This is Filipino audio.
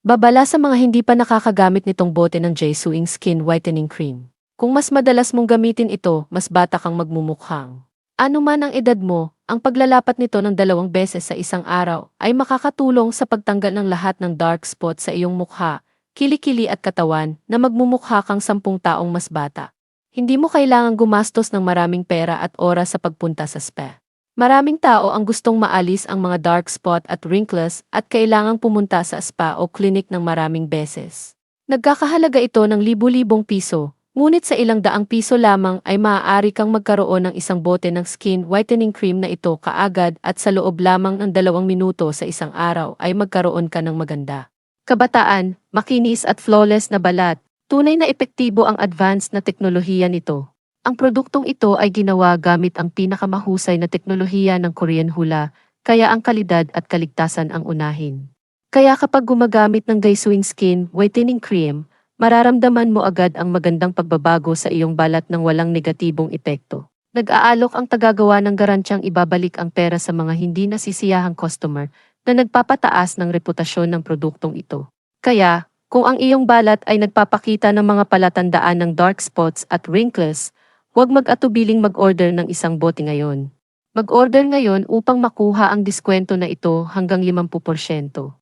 Babala sa mga hindi pa nakakagamit nitong bote ng Jesuing Skin Whitening Cream. Kung mas madalas mong gamitin ito, mas bata kang magmumukhang. Ano man ang edad mo, ang paglalapat nito ng 2 beses sa isang araw ay makakatulong sa pagtanggal ng lahat ng dark spot sa iyong mukha, kilikili at katawan na magmumukha kang 10 taong mas bata. Hindi mo kailangang gumastos ng maraming pera at oras sa pagpunta sa spa. Maraming tao ang gustong maalis ang mga dark spot at wrinkles at kailangang pumunta sa spa o clinic ng maraming beses. Nagkakahalaga ito ng libu-libong piso, ngunit sa ilang daang piso lamang ay maaari kang magkaroon ng isang bote ng skin whitening cream na ito kaagad at sa loob lamang ng 2 minuto sa isang araw ay magkaroon ka ng maganda. Kabataan, makinis at flawless na balat, tunay na epektibo ang advanced na teknolohiya nito. Ang produktong ito ay ginawa gamit ang pinakamahusay na teknolohiya ng Korean Hula, kaya ang kalidad at kaligtasan ang unahin. Kaya kapag gumagamit ng Gaiswing Skin Whitening Cream, mararamdaman mo agad ang magandang pagbabago sa iyong balat ng walang negatibong epekto. Nag-aalok ang tagagawa ng garantyang ibabalik ang pera sa mga hindi nasisiyahang customer na nagpapataas ng reputasyon ng produktong ito. Kaya, kung ang iyong balat ay nagpapakita ng mga palatandaan ng dark spots at wrinkles, huwag mag-atubiling mag-order ng isang bote ngayon. Mag-order ngayon upang makuha ang diskwento na ito hanggang 50%.